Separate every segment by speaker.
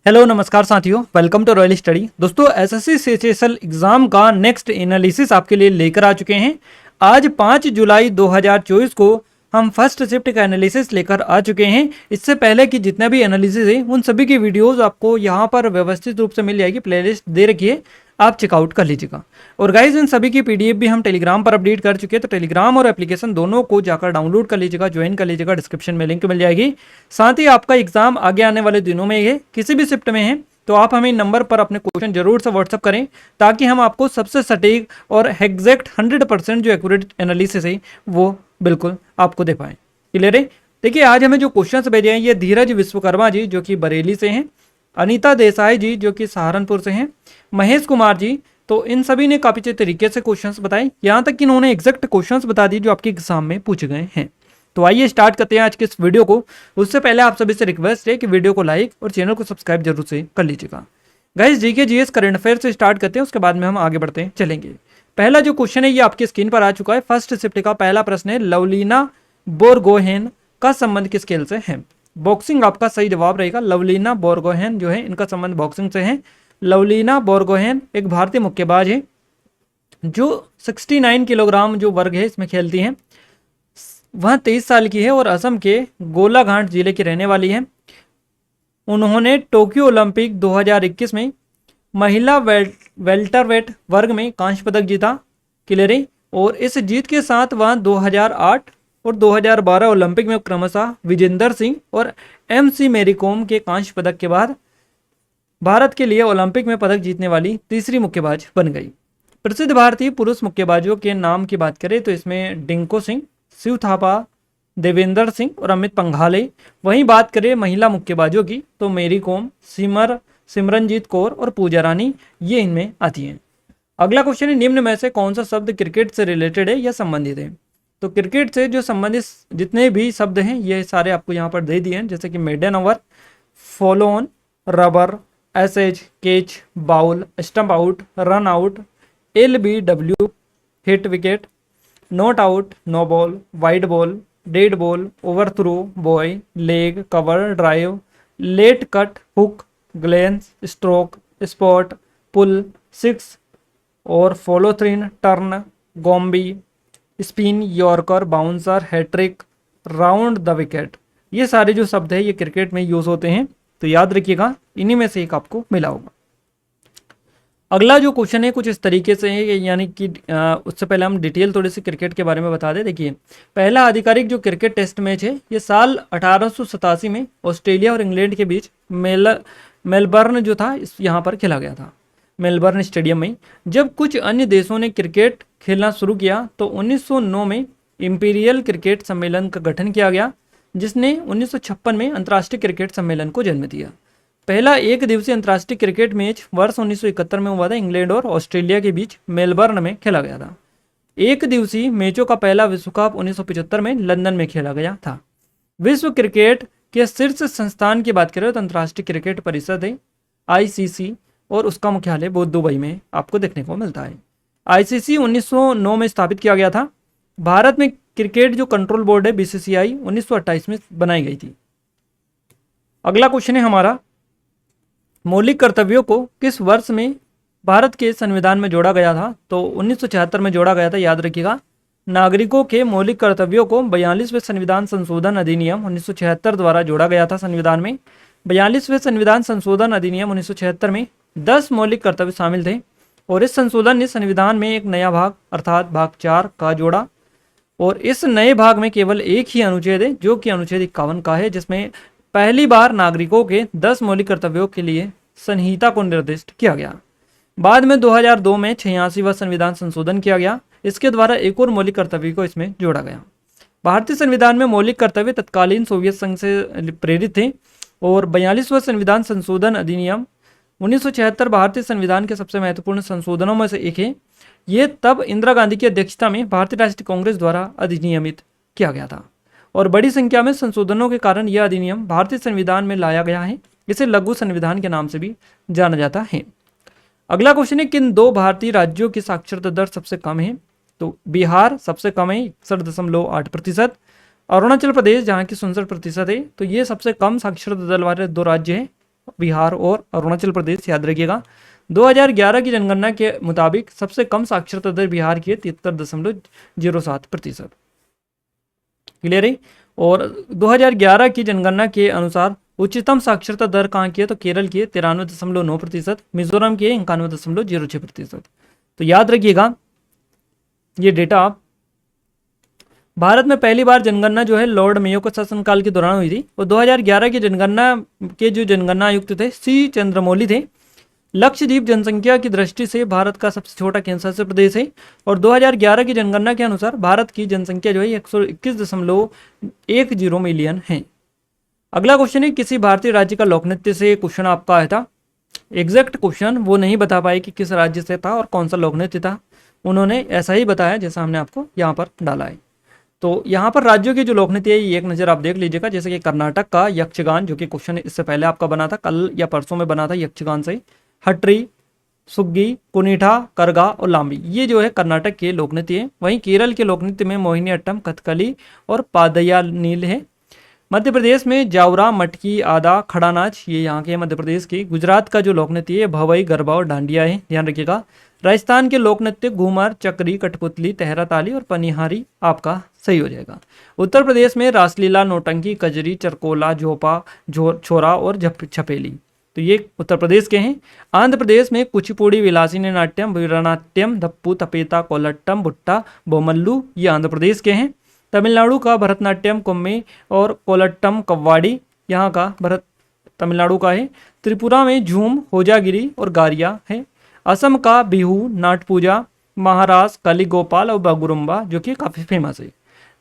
Speaker 1: Hello नमस्कार साथियों, welcome to royal study. दोस्तों एसएससी सीएचएसएल एग्जाम का नेक्स्ट एनालिसिस आपके लिए लेकर आ चुके हैं। आज 5 जुलाई 2024 को हम फर्स्ट शिफ्ट का एनालिसिस लेकर आ चुके हैं। इससे पहले कि जितने भी एनालिसिस है उन सभी की वीडियोस आपको यहाँ पर व्यवस्थित रूप से मिल जाएगी, प्लेलिस्ट दे रखी है, आप चेकआउट कर लीजिएगा। और गाइज इन सभी की पीडीएफ भी हम टेलीग्राम पर अपडेट कर चुके हैं, तो टेलीग्राम और एप्लीकेशन दोनों को जाकर डाउनलोड कर लीजिएगा, ज्वाइन कर लीजिएगा, डिस्क्रिप्शन में लिंक मिल जाएगी। साथ ही आपका एग्जाम आगे आने वाले दिनों में है, किसी भी शिफ्ट में है तो आप हमें नंबर पर अपने क्वेश्चन जरूर से व्हाट्सअप करें, ताकि हम आपको सबसे सटीक और एग्जैक्ट 100% जो एक्यूरेट एनालिसिस है वो बिल्कुल आपको दे पाए। क्लियर है? देखिए आज हमें जो क्वेश्चन भेजे हैं ये धीरज विश्वकर्मा जी जो कि बरेली से हैं, अनीता देसाई जी जो कि सहारनपुर से हैं, महेश कुमार जी, तो इन सभी ने काफी अच्छे तरीके से क्वेश्चंस बताए, यहाँ तक कि इन्होंने एग्जैक्ट क्वेश्चंस बता दिए जो आपके एग्जाम में पूछे गए हैं। तो आइए स्टार्ट करते हैं आज के इस वीडियो को। उससे पहले आप सभी से रिक्वेस्ट है कि वीडियो को लाइक और चैनल को सब्सक्राइब जरूर से कर लीजिएगा। Guys GK GS current affair से स्टार्ट करते हैं, उसके बाद में हम आगे बढ़ते चलेंगे। पहला जो क्वेश्चन है ये आपकी स्क्रीन पर आ चुका है। फर्स्ट शिफ्ट का पहला प्रश्न है, लवलीना बोरगोहेन का संबंध किस खेल से है? बॉक्सिंग आपका सही जवाब रहेगा। लवलीना बोरगोहेन जो है इनका संबंध बॉक्सिंग से है। लवलीना बोरगोहेन एक भारतीय मुक्केबाज है जो 69 किलोग्राम जो वर्ग है इसमें खेलती हैं। वह 23 साल की है और असम के गोलाघाट जिले की रहने वाली है। उन्होंने टोक्यो ओलंपिक 2021 में महिला वेल्टरवेट वर्ग में कांस्य पदक जीता। क्लियर है? और इस जीत के साथ वह 2008 और 2012 ओलंपिक में क्रमशः विजेंदर सिंह और MC मैरीकॉम के कांस्य पदक के बाद भारत के लिए ओलंपिक में पदक जीतने वाली तीसरी मुक्केबाज बन गई। प्रसिद्ध भारतीय पुरुष मुक्केबाजों के नाम की बात करें तो इसमें डिंको सिंह, शिव थापा, देवेंद्र सिंह और अमित पंघाले। वहीं बात करें महिला मुक्केबाजों की तो मेरी कॉम, सिमरनजीत कौर और पूजा रानी, ये इनमें आती हैं। अगला क्वेश्चन है, निम्न में से कौन सा शब्द क्रिकेट से रिलेटेड है या संबंधित है? तो क्रिकेट से जो संबंधित जितने भी शब्द हैं ये सारे आपको यहाँ पर दे दिए हैं, जैसे कि maiden over, follow on, rubber, एसएच, catch, bowl, stump out, run out, LBW, hit wicket, not out, no ball, wide ball, dead ball, over throw, bye, leg, cover, drive, late cut, hook, glance, stroke, spot, pull, six और follow through, turn, गॉम्बी, spin, yorker, bouncer, hat trick, round the wicket. ये सारे जो शब्द है ये cricket में use होते हैं, तो याद रखिएगा इन्हीं में से एक आपको मिला होगा। अगला जो क्वेश्चन है कुछ इस तरीके से है, यानी कि उससे पहले हम डिटेल थोड़ी सी क्रिकेट के बारे में बता दें। देखिए पहला आधिकारिक जो क्रिकेट टेस्ट मैच है ये साल 1887 में ऑस्ट्रेलिया और इंग्लैंड के बीच मेलबर्न जो था यहाँ पर खेला गया था, मेलबर्न स्टेडियम में। जब कुछ अन्य देशों ने क्रिकेट खेलना शुरू किया तो 1909 में इंपीरियल क्रिकेट सम्मेलन का गठन किया गया, जिसने 1956 में अंतर्राष्ट्रीय क्रिकेट सम्मेलन को जन्म दिया। पहला एक दिवसीय अंतर्राष्ट्रीय क्रिकेट मैच वर्ष 1971 में हुआ था, इंग्लैंड और ऑस्ट्रेलिया के बीच मेलबर्न में खेला गया था। एक दिवसीय मैचों का पहला विश्व कप 1975 में लंदन में खेला गया था। विश्व क्रिकेट के शीर्ष संस्थान की बात करें तो अंतर्राष्ट्रीय क्रिकेट परिषद है, ICC, और उसका मुख्यालय दुबई में आपको देखने को मिलता है। ICC 1909 में स्थापित किया गया था। भारत में क्रिकेट जो कंट्रोल बोर्ड है BCCI 1928 में बनाई गई थी। अगला क्वेश्चन है हमारा, मौलिक कर्तव्यों को किस वर्ष में भारत के संविधान में जोड़ा गया था? तो 1976 में जोड़ा गया था, याद रखिएगा। नागरिकों के मौलिक कर्तव्यों को 42वें संविधान संशोधन अधिनियम 1976 द्वारा जोड़ा गया था संविधान में। 42वें संविधान संशोधन अधिनियम 1976 में 10 मौलिक कर्तव्य शामिल थे और इस संशोधन ने संविधान में एक नया भाग अर्थात भाग 4 का जोड़ा। और इस नए भाग में केवल एक ही अनुच्छेद है जो कि अनुच्छेद 51 का है, जिसमें पहली बार नागरिकों के 10 मौलिक कर्तव्यों के लिए संहिता को निर्दिष्ट किया गया। बाद में 2002 में 86वां संविधान संशोधन किया गया, इसके द्वारा एक और मौलिक कर्तव्य को इसमें जोड़ा गया। भारतीय संविधान में मौलिक कर्तव्य तत्कालीन सोवियत संघ से प्रेरित थे और 42वां संविधान संशोधन अधिनियम 1976 भारतीय संविधान के सबसे महत्वपूर्ण संशोधनों में से एक है। ये तब इंदिरा गांधी की अध्यक्षता में भारतीय राष्ट्रीय कांग्रेस द्वारा अधिनियमित किया गया था और बड़ी संख्या में संशोधनों के कारण यह अधिनियम भारतीय संविधान में लाया गया है। इसे लघु संविधान के नाम से भी जाना जाता है। अगला क्वेश्चन है, किन दो भारतीय राज्यों की साक्षरता दर सबसे कम है? तो बिहार सबसे कम है 61.8%, अरुणाचल प्रदेश जहाँ की 67% है, तो ये सबसे कम साक्षरता दर वाले दो राज्य हैं। बिहार और अरुणाचल प्रदेश, याद रखिएगा। 2011 की जनगणना के मुताबिक सबसे कम साक्षरता दर बिहार की है 73.07%। क्लियर है। और 2011 की जनगणना के अनुसार उच्चतम साक्षरता दर कहाँ की है, तो केरल की है 93.9%, मिजोरम की है 91.06%। तो याद रखिएगा ये डेटा। आप भारत में पहली बार जनगणना जो है लॉर्ड मेयो के शासनकाल के दौरान हुई थी, और 2011 की जनगणना के जो जनगणना आयुक्त थे सी चंद्रमौली थे। लक्षद्वीप जनसंख्या की दृष्टि से भारत का सबसे छोटा केंद्रशासित प्रदेश है, और 2011 की जनगणना के अनुसार भारत की जनसंख्या जो है 121.10 मिलियन है। अगला क्वेश्चन है, किसी भारतीय राज्य का लोक नृत्य से क्वेश्चन आपका आया था। एग्जैक्ट क्वेश्चन वो नहीं बता पाए कि किस राज्य से था और कौन सा लोक नृत्य था, उन्होंने ऐसा ही बताया जैसा हमने आपको यहाँ पर डाला है। तो यहाँ पर राज्यों की जो लोक नृत्य है ये एक नज़र आप देख लीजिएगा। जैसे कि कर्नाटक का यक्षगान, जो कि क्वेश्चन इससे पहले आपका बना था, कल या परसों में बना था यक्षगान से। हटरी, सुग्गी, कुनीठा, करगा और लांबी, ये जो है कर्नाटक के लोक नृत्य है। वहीं केरल के लोक नृत्य में मोहिनी अट्टम, कथकली और पादयानील है। मध्य प्रदेश में जावरा, मटकी, आदा, खड़ा नाच, ये यहाँ के मध्य प्रदेश की। गुजरात का जो लोक नृत्य है भवई, गरबा और डांडिया है, ध्यान रखिएगा। राजस्थान के लोक नृत्य घूमर, चक्री, कठपुतली, तेहरा ताली और पनिहारी आपका सही हो जाएगा। उत्तर प्रदेश में रासलीला, नौटंकी, कजरी, चरकोला, झोपा, छोरा और छपेली, तो ये उत्तर प्रदेश के हैं। आंध्र प्रदेश में कुचिपुड़ी, विलासिनी नाट्यम, वीरनाट्यम, धप्पू, तपेता, कोलट्टम, भुट्टा, बोमल्लू, ये आंध्र प्रदेश के हैं। तमिलनाडु का भरतनाट्यम, कुम्मी और कोलट्टम, कव्वाड़ी, यहाँ का तमिलनाडु का है। त्रिपुरा में झूम, होजागिरी और गारिया है। असम का बिहू, नाट पूजा, महाराष्ट्र कली गोपाल और बागुरुम्बा, जो कि काफ़ी फेमस है।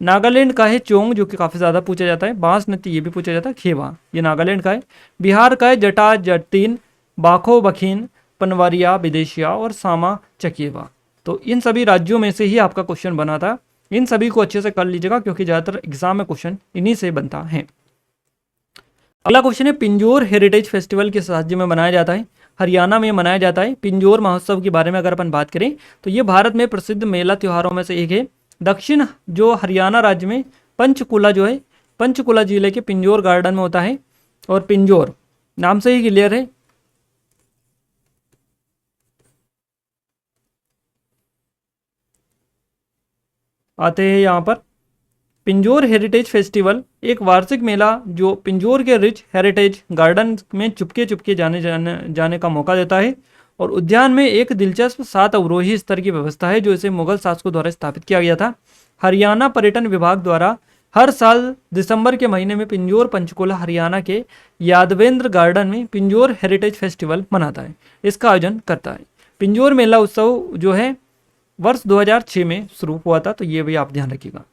Speaker 1: नागालैंड का है चोंग, जो कि काफ़ी ज़्यादा पूछा जाता है। बांस नृत्य ये भी पूछा जाता है। खेवा, ये नागालैंड का है। बिहार का है जटा जटीन, बाखो बखीन, पनवरिया, विदेशिया और सामा चकेवा। तो इन सभी राज्यों में से ही आपका क्वेश्चन बना था। इन सभी को अच्छे से कर लीजिएगा क्योंकि ज़्यादातर एग्जाम में क्वेश्चन इन्हीं से बनता है। अगला क्वेश्चन है, पिंजौर हेरिटेज फेस्टिवल किस राज्य में मनाया जाता है? हरियाणा में मनाया जाता है। पिंजौर महोत्सव के बारे में अगर अपन बात करें तो ये भारत में प्रसिद्ध मेला त्योहारों में से एक है। दक्षिण जो हरियाणा राज्य में पंचकुला जो है, पंचकुला जिले के पिंजौर गार्डन में होता है। और पिंजौर नाम से ही क्लियर है, आते हैं यहाँ पर। पिंजौर हेरिटेज फेस्टिवल एक वार्षिक मेला जो पिंजौर के रिच हेरिटेज गार्डन में चुपके चुपके जाने का मौका देता है। और उद्यान में एक दिलचस्प 7 अवरोही स्तर की व्यवस्था है जो इसे मुगल शासकों द्वारा स्थापित किया गया था। हरियाणा पर्यटन विभाग द्वारा हर साल दिसंबर के महीने में पिंजौर पंचकुला हरियाणा के यादवेंद्र गार्डन में पिंजौर हेरिटेज फेस्टिवल मनाता है, इसका आयोजन करता है। पिंजौर मेला उत्सव जो है वर्ष 2006 में शुरू हुआ था, तो ये भी आप ध्यान रखिएगा।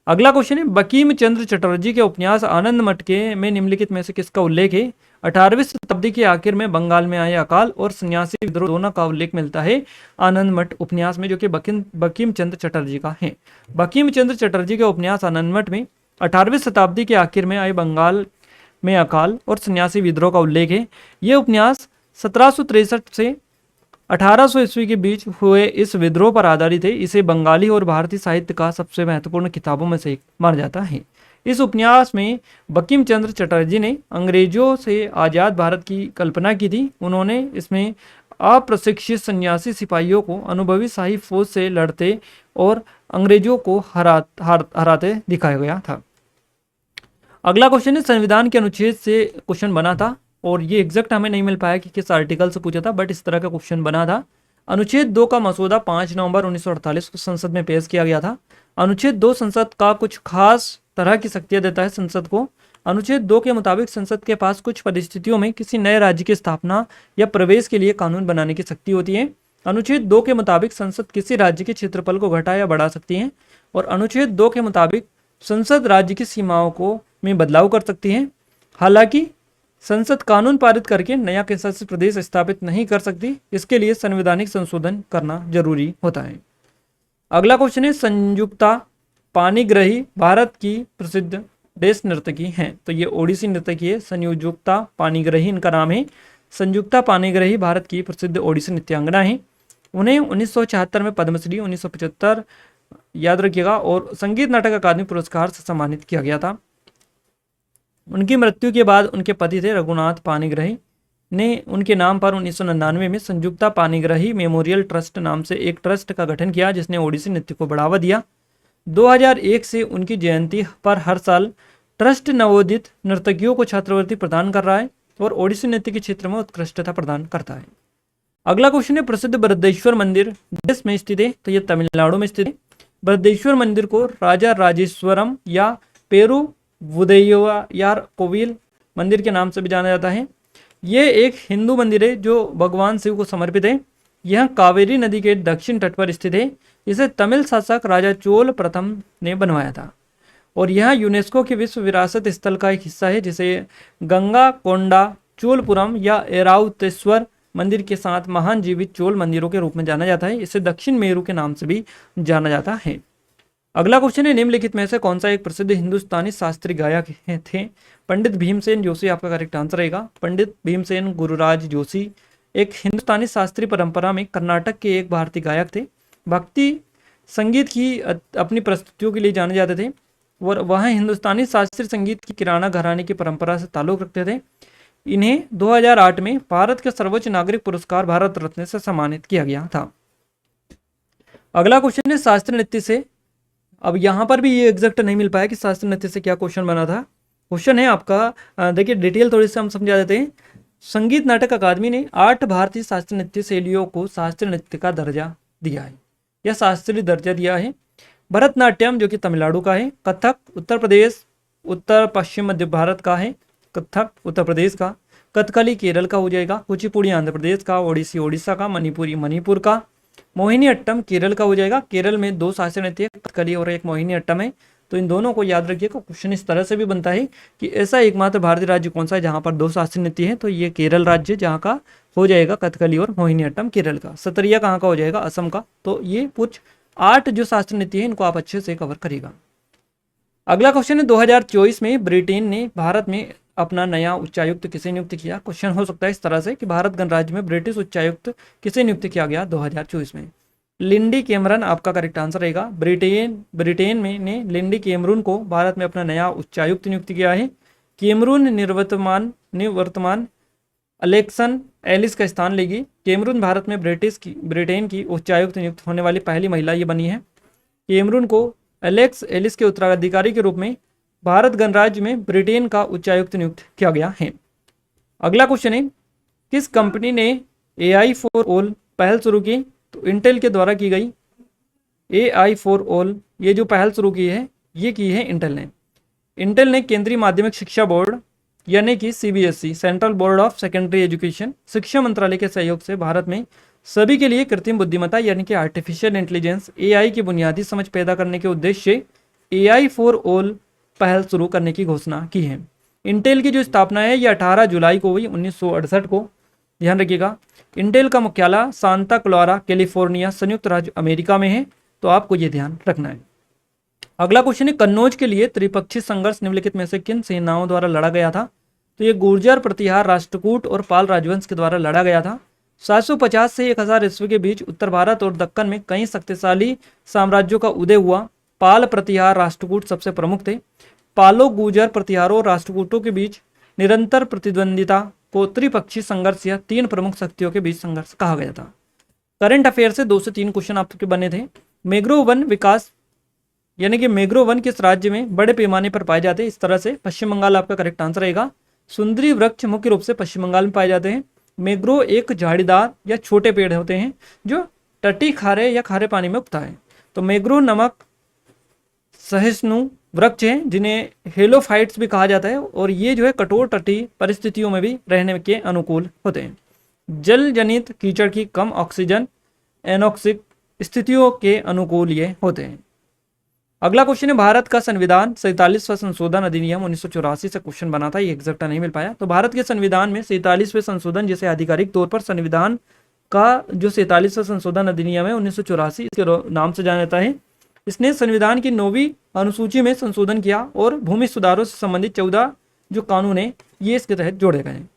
Speaker 1: अगला क्वेश्चन है, बंकिम चंद्र चटर्जी के उपन्यास आनंद मठ के में निम्नलिखित में से किसका उल्लेख है? 18वीं शताब्दी के आखिर में बंगाल में आए अकाल और सन्यासी विद्रोह दोनों का उल्लेख मिलता है आनंद मठ उपन्यास में, जो कि बंकिम चंद्र चटर्जी का है। बंकिम चंद्र चटर्जी के उपन्यास आनंद मठ में 18वीं शताब्दी के आखिर में आए बंगाल में अकाल और सन्यासी विद्रोह का उल्लेख है। ये उपन्यास 1763 से 1800 ईस्वी के बीच हुए इस विद्रोह पर आधारित है। इसे बंगाली और भारतीय साहित्य का सबसे महत्वपूर्ण किताबों में से एक माना जाता है। इस उपन्यास में बंकिम चंद्र चटर्जी ने अंग्रेजों से आज़ाद भारत की कल्पना की थी। उन्होंने इसमें अप्रशिक्षित सन्यासी सिपाहियों को अनुभवी शाही फौज से लड़ते और अंग्रेजों को हराते दिखाया गया था। अगला क्वेश्चन है, संविधान के अनुच्छेद से क्वेश्चन बना था और ये एग्जैक्ट हमें नहीं मिल पाया कि किस आर्टिकल से पूछा था, बट इस तरह का क्वेश्चन बना था। अनुच्छेद 2 का मसौदा 5 नवंबर 1948 को संसद में पेश किया गया था। अनुच्छेद 2 संसद का कुछ खास तरह की शक्तियां देता है संसद को। अनुच्छेद 2 के मुताबिक संसद के पास कुछ परिस्थितियों में किसी नए राज्य की स्थापना या प्रवेश के लिए कानून बनाने की शक्ति होती है। अनुच्छेद 2 के मुताबिक संसद किसी राज्य के क्षेत्रफल को घटा या बढ़ा सकती है। और अनुच्छेद 2 के मुताबिक संसद राज्य की सीमाओं को में बदलाव कर सकती है। हालांकि संसद कानून पारित करके नया केंद्रशासित प्रदेश स्थापित नहीं कर सकती, इसके लिए संवैधानिक संशोधन करना जरूरी होता है। अगला क्वेश्चन है, संयुक्ता पाणिग्राही भारत की प्रसिद्ध देश नर्तकी हैं। तो ये ओडिसी नर्तकी है, संयुक्ता पाणिग्राही इनका नाम है। संयुक्ता पाणिग्राही भारत की प्रसिद्ध ओडिसी नृत्यांगना है। उन्हें 1974 में पद्मश्री, 1975 याद रखिएगा, और संगीत नाटक अकादमी पुरस्कार से सम्मानित किया गया था। उनकी मृत्यु के बाद उनके पति थे रघुनाथ पाणिग्राही, ने उनके नाम पर 1999 में संयुक्ता पाणिग्राही मेमोरियल ट्रस्ट नाम से एक ट्रस्ट का गठन किया, जिसने ओडिसी नृत्य को बढ़ावा दिया। 2001 से उनकी जयंती पर हर साल ट्रस्ट नवोदित नर्तकियों को छात्रवृत्ति प्रदान कर रहा है और ओडिसी नृत्य के क्षेत्र में उत्कृष्टता प्रदान करता है। अगला क्वेश्चन है, प्रसिद्ध बृहदेश्वर मंदिर देश में स्थित है, तो ये तमिलनाडु में स्थित है। बृहदेश्वर मंदिर को राजा राजेश्वरम या पेरू वुदैयार कोविल मंदिर के नाम से भी जाना जाता है। यह एक हिंदू मंदिर है जो भगवान शिव को समर्पित है। यह कावेरी नदी के दक्षिण तट पर स्थित है। इसे तमिल शासक राजा चोल प्रथम ने बनवाया था और यह यूनेस्को के विश्व विरासत स्थल का एक हिस्सा है, जिसे गंगा कोंडा चोलपुरम या एरावतेश्वर मंदिर के साथ महान जीवित चोल मंदिरों के रूप में जाना जाता है। इसे दक्षिण मेरू के नाम से भी जाना जाता है। अगला क्वेश्चन है, निम्नलिखित में से कौन सा एक प्रसिद्ध हिंदुस्तानी शास्त्रीय गायक थे? पंडित भीमसेन जोशी आपका करेक्ट आंसर रहेगा। पंडित भीमसेन गुरुराज जोशी एक हिंदुस्तानी शास्त्रीय परंपरा में कर्नाटक के एक भारतीय गायक थे। भक्ति संगीत की अपनी प्रस्तुतियों के लिए जाने जाते थे और वह हिंदुस्तानी शास्त्रीय संगीत की किराना घराने की परंपरा से ताल्लुक रखते थे। इन्हें 2008 में भारत के सर्वोच्च नागरिक पुरस्कार भारत रत्न से सम्मानित किया गया था। अगला क्वेश्चन है, शास्त्रीय नृत्य से, अब यहाँ पर भी ये एग्जैक्ट नहीं मिल पाया कि शास्त्रीय नृत्य से क्या क्वेश्चन बना था। क्वेश्चन है आपका, देखिए डिटेल थोड़ी सी हम समझा देते हैं। संगीत नाटक अकादमी ने 8 भारतीय शास्त्रीय नृत्य शैलियों को शास्त्रीय नृत्य का दर्जा दिया है या शास्त्रीय दर्जा दिया है। भरतनाट्यम जो कि तमिलनाडु का है, कथक उत्तर प्रदेश उत्तर पश्चिम मध्य भारत का है, कथक उत्तर प्रदेश का, कथकली केरल का हो जाएगा, कुचिपुड़ी आंध्र प्रदेश का, ओडिसी ओडिशा का, मणिपुरी मणिपुर का, मोहिनी अट्टम केरल का हो जाएगा। केरल में 2 शास्त्रीय नृत्य, कथकली और एक मोहिनी अट्टम है, तो इन दोनों को याद रखिएगा। क्वेश्चन इस तरह से भी बनता है कि ऐसा एकमात्र भारतीय राज्य कौन सा है जहाँ पर 2 शास्त्रीय नृत्य है, तो ये केरल राज्य जहाँ का हो जाएगा कथकली और मोहिनी अट्टम केरल का। सतरिया कहाँ का हो जाएगा? असम का। तो ये कुछ 8 जो शास्त्रीय नृत्य है इनको आप अच्छे से कवर करिएगा। अगला क्वेश्चन है, 2024 में ब्रिटेन ने भारत में अपना नया उच्चायुक्त किसे नियुक्त किया? क्वेश्चन हो सकता है इस तरह से कि भारत गणराज्य में ब्रिटिश उच्चायुक्त किसे नियुक्त किया गया 2024 में? लिंडी कैमरन आपका करेक्ट आंसर रहेगा। ब्रिटेन में ने लिंडी कैमरून को भारत में अपना नया उच्चायुक्त नियुक्त किया है। कैमरून निवर्तमान अलेक्सन एलिस का स्थान लेगी। कैमरून भारत में ब्रिटेन की उच्चायुक्त नियुक्त होने वाली पहली महिला ये बनी है। कैमरून को एलेक्स एलिस के उत्तराधिकारी के रूप में भारत गणराज्य में ब्रिटेन का उच्चायुक्त नियुक्त किया गया है। अगला क्वेश्चन है, किस कंपनी ने AI फॉर ऑल पहल शुरू की? तो इंटेल के द्वारा की गई AI फॉर ऑल ये जो पहल शुरू की है ये की है इंटेल ने। इंटेल ने केंद्रीय माध्यमिक शिक्षा बोर्ड यानी कि CBSE central board of secondary education शिक्षा मंत्रालय के सहयोग से भारत में सभी के लिए कृत्रिम बुद्धिमत्ता यानी कि आर्टिफिशियल इंटेलिजेंस AI की बुनियादी समझ पैदा करने के उद्देश्य से AI फॉर ऑल पहल शुरू करने की घोषणा की है। इंटेल की जो स्थापना है ये 18 जुलाई को हुई 1968 को। ध्यान रखिएगा, इंटेल का मुख्यालय सांता क्लारा कैलिफोर्निया संयुक्त राज्य अमेरिका में है, तो आपको ये ध्यान रखना है। अगला क्वेश्चन है, कन्नौज के लिए त्रिपक्षीय संघर्ष निम्नलिखित में से किन सेनाओं द्वारा लड़ा गया था? तो ये गुर्जर प्रतिहार राष्ट्रकूट और पाल राजवंश के द्वारा लड़ा गया था। 750 से 1000 ईस्वी के बीच उत्तर भारत और दक्कन में कई शक्तिशाली साम्राज्यों का उदय हुआ। पाल प्रतिहार राष्ट्रकूट सबसे प्रमुख थे। पालो गुर्जर प्रतिहारों और राष्ट्रकूटों के बीच निरंतर प्रतिद्वंदिता को त्रिपक्षीय संघर्ष या 3 प्रमुख शक्तियों के बीच संघर्ष कहा गया था। करंट अफेयर से 2 से 3 क्वेश्चन आपके बने थे। मैग्रो वन विकास यानी कि मैग्रो वन किस राज्य में बड़े पैमाने पर पाए जाते हैं? इस तरह से पश्चिम बंगाल आपका करेक्ट आंसर रहेगा। सुंदरी वृक्ष मुख्य रूप से पश्चिम बंगाल में पाए जाते हैं। मैग्रो एक झाड़ीदार या छोटे पेड़ होते हैं जो तटी खारे या खारे पानी में उगता है। तो मैग्रो नमक सहिष्णु वृक्ष हैं जिन्हें हेलोफाइट्स भी कहा जाता है और ये जो है कठोर तटीय परिस्थितियों में भी रहने के अनुकूल होते हैं। जल जनित कीचड़ की कम ऑक्सीजन एनॉक्सिक स्थितियों के अनुकूल ये होते हैं। अगला क्वेश्चन है, भारत का संविधान 47वां संशोधन अधिनियम 1984 से क्वेश्चन बना था, ये एग्जैक्ट नहीं मिल पाया। तो भारत के संविधान में 47वें संशोधन जिसे आधिकारिक तौर पर संविधान का जो 47वां संशोधन अधिनियम है 1984 इसके नाम से जाना जाता है। इसने संविधान की 9वीं अनुसूची में संशोधन किया और भूमि सुधारों से संबंधित 14 जो कानून है ये इसके तहत जोड़े गए हैं।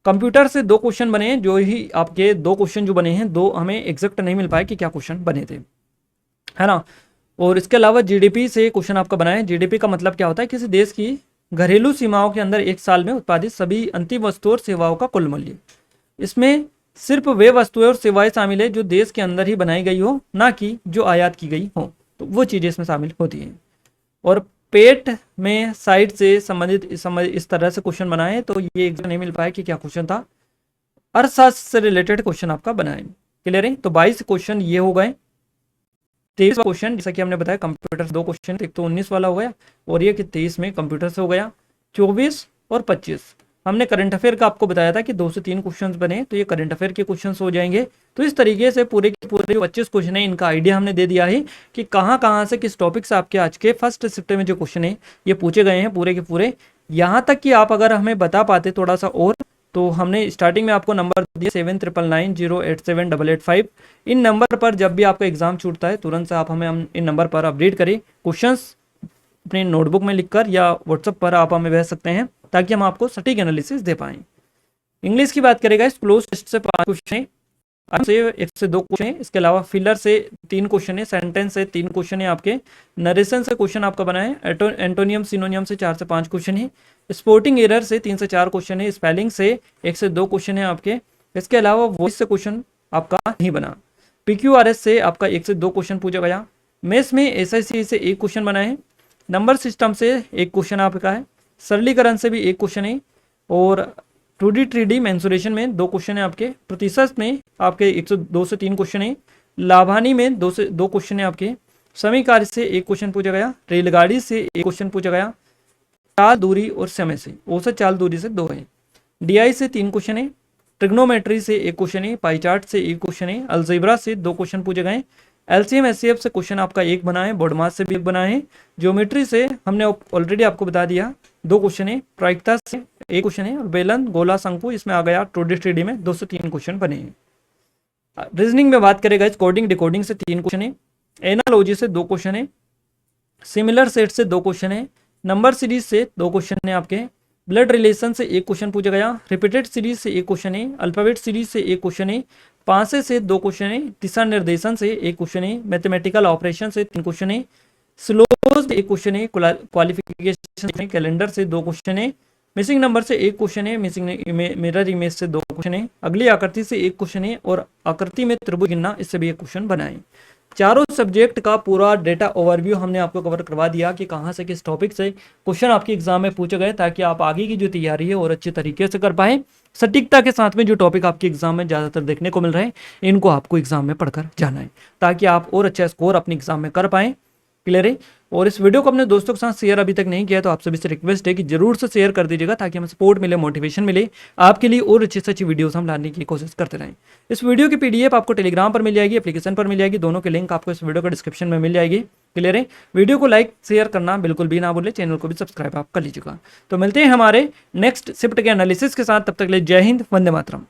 Speaker 1: कंप्यूटर से 2 क्वेश्चन बने हैं, जो ही आपके 2 क्वेश्चन जो बने हैं 2 हमें एग्जैक्ट नहीं मिल पाए कि क्या क्वेश्चन बने थे, है ना। और इसके अलावा GDP से क्वेश्चन आपका बना है। GDP का मतलब क्या होता है? किसी देश की घरेलू सीमाओं के अंदर एक साल में उत्पादित सभी अंतिम वस्तुओं और सेवाओं का कुल मूल्य। इसमें सिर्फ वे वस्तुएं और सेवाएं शामिल है जो देश के अंदर ही बनाई गई हो, ना कि जो आयात की गई हो, तो वो चीज़ें इसमें शामिल होती हैं। और पेट में साइड से संबंधित इस तरह से क्वेश्चन बनाए तो ये एग्जाम नहीं मिल पाया कि क्या क्वेश्चन था। अर्थशास्त्र से रिलेटेड क्वेश्चन आपका बनाए। क्लियर है? तो 22 क्वेश्चन ये हो गए। 23 क्वेश्चन जैसा कि हमने बताया कंप्यूटर से 2 क्वेश्चन, एक तो 19 वाला हो गया और ये कि 23 में कंप्यूटर से हो गया। 24 और 25 हमने करंट अफेयर का आपको बताया था कि 2 से 3 क्वेश्चन बने, तो ये करंट अफेयर के क्वेश्चन हो जाएंगे। तो इस तरीके से पूरे के पूरे 25 क्वेश्चन है, इनका आइडिया हमने दे दिया है कि कहाँ से किस टॉपिक से आपके आज के फर्स्ट शिफ्ट में जो क्वेश्चन है ये पूछे गए हैं पूरे के पूरे। यहाँ तक कि आप अगर हमें बता पाते थोड़ा सा और, तो हमने स्टार्टिंग में आपको नंबर दिया 7999087885। इन नंबर पर जब भी आपका एग्जाम छूटता है तुरंत से आप हमें इन नंबर पर अपडेट करें, क्वेश्चंस अपने नोटबुक में लिखकर या व्हाट्सएप पर आप हमें भेज सकते हैं ताकि हम आपको सटीक एनालिसिस दे पाएं। इंग्लिश की बात करेगा, इस क्लोज टेस्ट से 5 क्वेश्चन है, से 1 से 2 क्वेश्चन है, इसके अलावा फिलर से 3 क्वेश्चन है, सेंटेंस से 3 क्वेश्चन है, आपके नरेशन से क्वेश्चन आपका बना है, एंटोनियम सिनोनियम से 4 से 5 क्वेश्चन है, स्पोर्टिंग एरर से 3 से 4 क्वेश्चन है, स्पेलिंग से 1 से 2 क्वेश्चन है आपके। इसके अलावा वॉइस से क्वेश्चन आपका नहीं बना। PQRS से आपका 1 से 2 क्वेश्चन पूछा गया। मैथ्स में SIC से 1 क्वेश्चन बना है, नंबर सिस्टम से 1 क्वेश्चन आपका है, सरलीकरण से भी 1 क्वेश्चन है, और 2D 3D मेंसुरेशन में 2 क्वेश्चन है आपके, प्रतिशत में आपके 102 से 3 क्वेश्चन है, लाभानी में 2 से 2 क्वेश्चन है आपके, समीकार्य से 1 क्वेश्चन पूछा गया, रेलगाड़ी से 1 क्वेश्चन पूछा गया, चाल दूरी और समय से औसत चाल दूरी से 2 है, DI से 3 क्वेश्चन है, ट्रिग्नोमेट्री से 1 क्वेश्चन है, पाई चार्ट से 1 क्वेश्चन है, अलजेब्रा से 2 क्वेश्चन पूछे गए, LCM SCF से क्वेश्चन आपका 1 बना है, बोर्ड मास से भी 1 बना है, ज्योमेट्री से हमने ऑलरेडी आपको बता दिया 2 क्वेश्चन है, प्रायिकता से 1 क्वेश्चन है, और बेलन गोला शंकु इसमें आ गया 2D 3D में 2 से 3 क्वेश्चन बने हैं। रीजनिंग में बात करेगा, कोडिंग डिकोडिंग से 3 क्वेश्चन है, एनालॉजी से 2 क्वेश्चन है, सिमिलर सेट से 2 क्वेश्चन है, नंबर सीरीज से 2 क्वेश्चन है आपके, ब्लड रिलेशन से 1 क्वेश्चन पूछा गया, रिपीटेड सीरीज से 1 क्वेश्चन है, अल्फाबेट सीरीज से 1 क्वेश्चन है, पासे से 2 क्वेश्चन है, दिशा निर्देशन से 1 क्वेश्चन है, मैथमेटिकल ऑपरेशन से 3 क्वेश्चन है, स्लोज 1 क्वेश्चन है, क्वालिफिकेशन कैलेंडर से 2 क्वेश्चन है, मिसिंग नंबर से 1 क्वेश्चन है, मिसिंग मिरर इमेज से 2 क्वेश्चन है, अगली आकृति से 1 क्वेश्चन है, और आकृति में त्रिभुज गिनना इससे भी 1 क्वेश्चन बनाए। चारों सब्जेक्ट का पूरा डेटा ओवरव्यू हमने आपको कवर करवा दिया कि कहाँ से किस टॉपिक से क्वेश्चन आपके एग्जाम में पूछे गए, ताकि आप आगे की जो तैयारी है और अच्छे तरीके से कर पाए। सटीकता के साथ में जो टॉपिक आपके एग्जाम में ज़्यादातर देखने को मिल रहे हैं, इनको आपको एग्जाम में पढ़कर जाना है ताकि आप और अच्छा स्कोर अपने एग्जाम में कर पाएँ। क्लियर है? और इस वीडियो को अपने दोस्तों के साथ शेयर अभी तक नहीं किया तो आप सभी से रिक्वेस्ट है कि जरूर से शेयर कर दीजिएगा ताकि हमें सपोर्ट मिले, मोटिवेशन मिले आपके लिए, और अच्छी से अच्छी वीडियोस हम लाने की कोशिश करते रहें। इस वीडियो की PDF आपको टेलीग्राम पर मिल जाएगी, एप्लीकेशन पर मिल जाएगी, दोनों के लिंक आपको इस वीडियो के डिस्क्रिप्शन में मिल जाएगी। क्लियर है? वीडियो को लाइक शेयर करना बिल्कुल भी ना भूलें, चैनल को भी सब्सक्राइब आप कर लीजिएगा। तो मिलते हैं हमारे नेक्स्ट शिफ्ट के एनालिसिस के साथ, तब तक के लिए जय हिंद, वंदे मातरम।